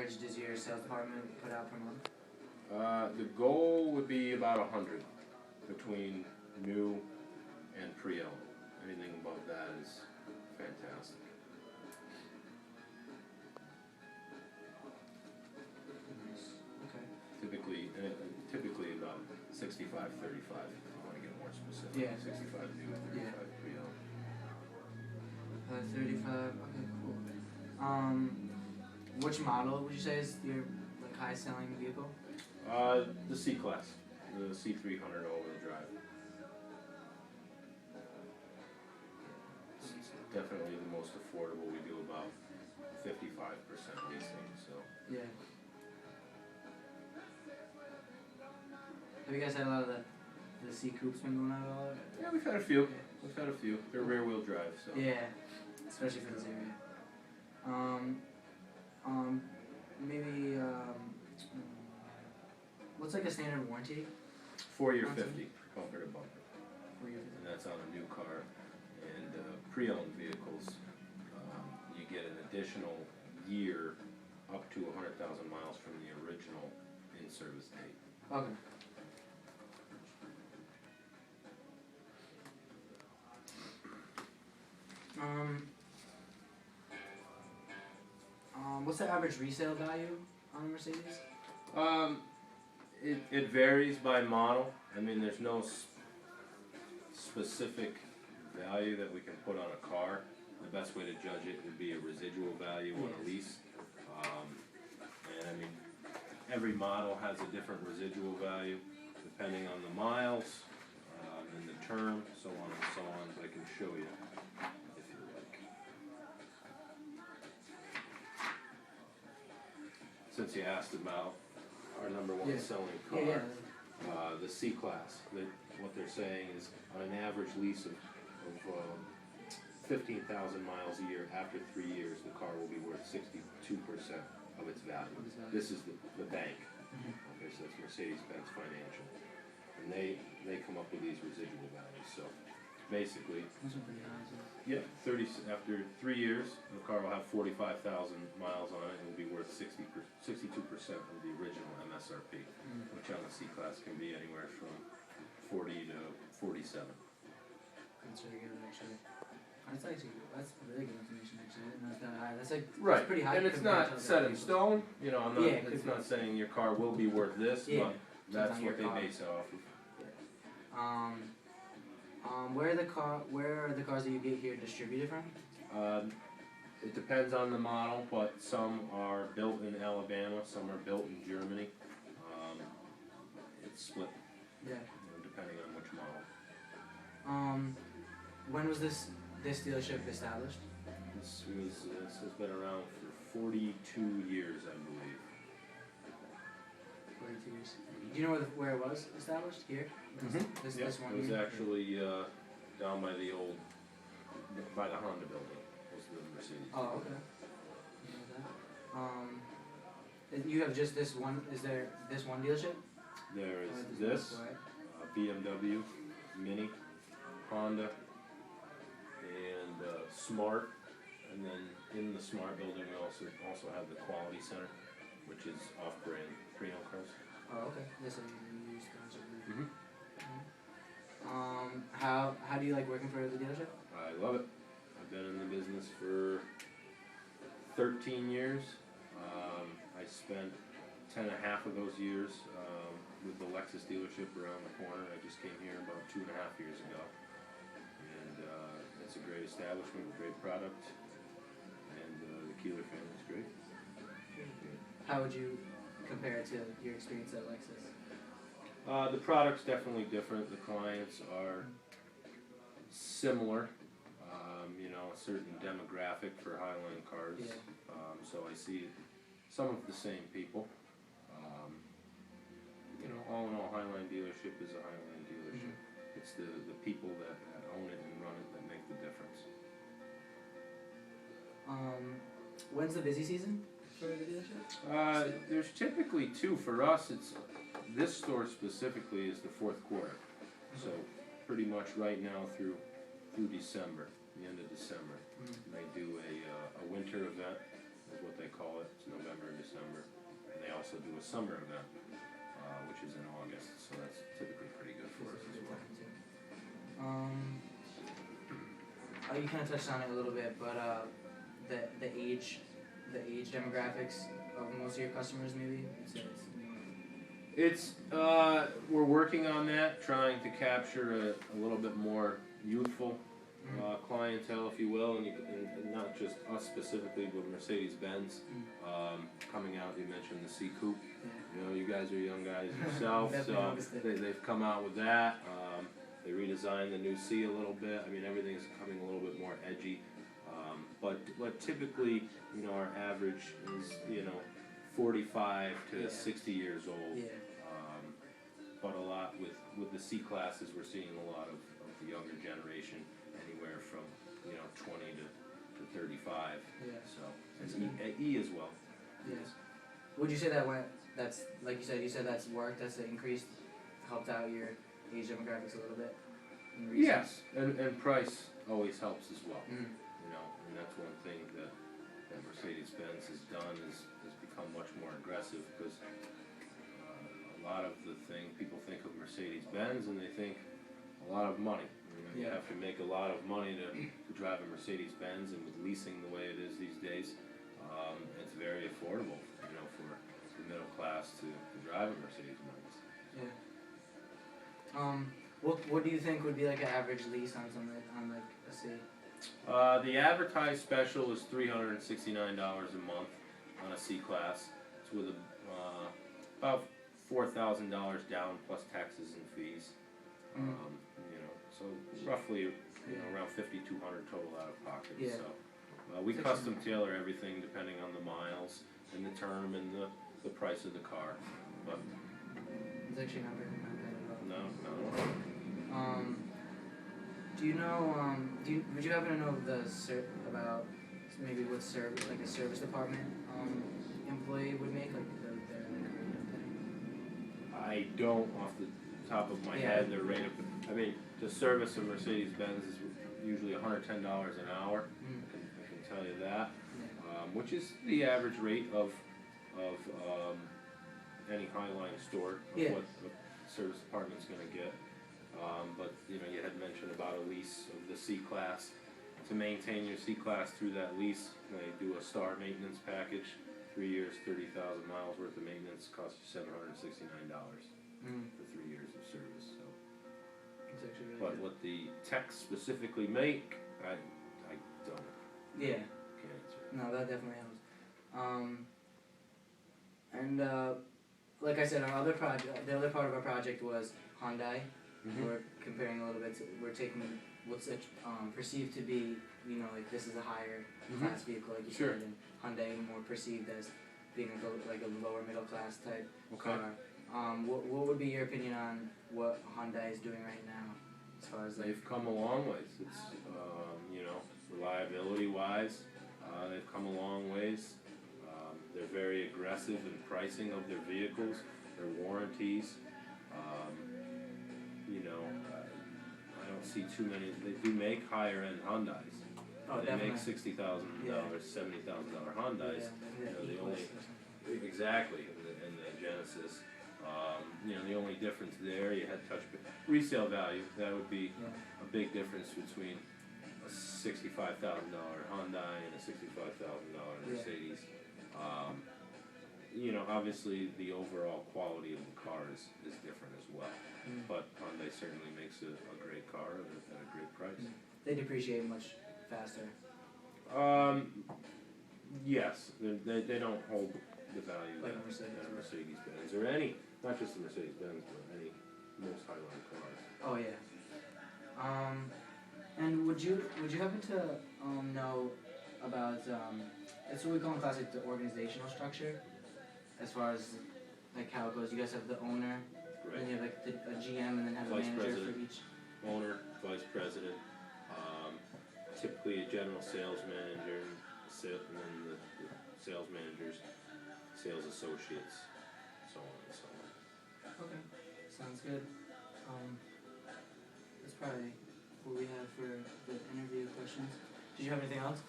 average does your sales department put out per month? The goal would be about 100 between new and pre-owned. Anything above that is fantastic. Okay. Typically about 65-35 if you want to get more specific. Yeah. 65 new, 35 pre-owned. 35. Okay, cool. Which model would you say is your highest selling vehicle? The C-Class, the C300 all-wheel drive. It's definitely the most affordable. We do about 55% leasing, so. Yeah. Have you guys had a lot of the C coupes been going out at all? Yeah, we've had a few. Yeah. We've had a few. They're rear-wheel drive, so. Yeah, especially for this area. Maybe what's like a standard warranty? 4-year 50, bumper to bumper. 4-year 50. And that's on a new car. And pre-owned vehicles, you get an additional year up to 100,000 miles from the original in-service date. Okay. What's the average resale value on a Mercedes? It varies by model. I mean, there's no specific value that we can put on a car. The best way to judge it would be a residual value on a lease. And I mean, every model has a different residual value depending on the miles and the term, so on and so on. But I can show you if you like. Since you asked about our number one selling car, the C-Class, what they're saying is on an average lease of 15,000 miles a year, after 3 years, the car will be worth 62% of its value. This is the bank. Okay, so that's Mercedes-Benz Financial. And they come up with these residual values. So basically, after 3 years, the car will have 45,000 miles on it and will be worth 62% of the original MSRP, which on the C-Class can be anywhere from 40 to 47. That's really good, actually. That's really good information, actually. I didn't know it's that high. That's Right, pretty high. and it's not set in stone. You know, it's not saying your car will be worth this, but that's what they base it off of. Where are the cars that you get here distributed from? It depends on the model, but some are built in Alabama, some are built in Germany. It's split. Yeah. Depending on which model. When was this dealership established? This has been around for 42 years, I believe. 42 years. Do you know where it was established? Here? This one? It was actually down by the Honda building. Was the Mercedes. Oh, okay. You have just this one. Is there this one dealership? There is this BMW, Mini, Honda, and Smart, and then in the Smart building we also have the Quality Center, which is off-brand pre-owned cars. Oh, okay. Yes, I use cars. How do you like working for the dealership? I love it. I've been in the business for 13 years. I spent 10.5 of those years with the Lexus dealership around the corner. I just came here about 2.5 years ago. And it's a great establishment with great product. And the Keeler family is great. How would you compare it to your experience at Lexus? The product's definitely different. The clients are similar. You know, a certain demographic for Highline cars. Yeah. So I see some of the same people. You know, all in all, Highline dealership is a Highline dealership. It's the people that own it and run it that make the difference. When's the busy season for the dealership? There's typically two. For us, this store specifically is the fourth quarter. So pretty much right now through December, the end of December. And they do a winter event, is what they call it. It's November and December. also do a summer event, which is in August, so that's typically pretty good for us as well. You kind of touched on it a little bit, but the age demographics of most of your customers, maybe. It's we're working on that, trying to capture a little bit more youthful clientele, if you will, and not just us specifically, but Mercedes-Benz coming out. You mentioned the C Coupe. You know, you guys are young guys yourself, so they've come out with that. They redesigned the new C a little bit. I mean, everything's coming a little bit more edgy. But typically, you know, our average is 45 to 60 years old. Yeah. But a lot with the C classes, we're seeing a lot of the younger generation, anywhere from 20 to 35. Yeah. So and E as well. Yes. Would you say that's like you said that's worked, that's increased, helped out your age demographics a little bit? Yes, and price always helps as well. Mm-hmm. You know, and that's one thing that Mercedes-Benz has done is become much more aggressive, because a lot of the people think of Mercedes-Benz and they think a lot of money. You have to make a lot of money to drive a Mercedes-Benz, and with leasing the way it is these days, it's very affordable, for the middle class to drive a Mercedes-Benz. Yeah. What do you think would be like an average lease on something on like a C? The advertised special is $369 a month on a C class. It's with about $4,000 down plus taxes and fees. So roughly around $5,200 total out of pocket. Yeah. So we custom tailor everything depending on the miles and the term and the price of the car. But it's actually not bad at all. No. Do you know? Would you happen to know about maybe what service, like a service department employee would make, like their rate of pay? I don't off the top of my head their rate of. I mean, to service a Mercedes-Benz is usually $110 an hour. I can tell you that, which is the average rate of any Highline store. What the service department's going to get. But you had mentioned about a lease of the C class. To maintain your C class through that lease, they do a star maintenance package. 3 years, 30,000 miles worth of maintenance costs you $769 for 3 years of service. So, really but good. what the techs specifically make, I don't. Yeah. Can't answer. No, that definitely helps. And like I said, the other part of our project was Hyundai. We're comparing a little bit. We're taking what's perceived to be, like this is a higher class vehicle, like you said, and Hyundai more perceived as being like a lower middle class type car. What would be your opinion on what Hyundai is doing right now, as far as they've come a long ways. It's reliability wise, they've come a long ways. They're very aggressive in pricing of their vehicles, their warranties. I don't see too many. They do make higher end Hyundais. They make $60,000, $70,000 Hyundais. The only exactly in the Genesis. The only difference there, you had touch resale value. That would be a big difference between a $65,000 Hyundai and a $65,000 Mercedes. Obviously the overall quality of the car is different as well. But Hyundai certainly makes a great car at a great price. They depreciate much faster. Yes, they don't hold the value like that a Mercedes-Benz or any, not just the Mercedes-Benz, but most Highline cars. Oh yeah. And would you happen to know about it's what we call in classic the organizational structure, as far as like how it goes. You guys have the owner, Right. then you have like a GM, and then have a Vice manager president. for each. Owner, vice president, typically a general sales manager, and then the sales managers, sales associates, so on and so on. Okay, sounds good. That's probably what we have for the interview questions. Did you have anything else?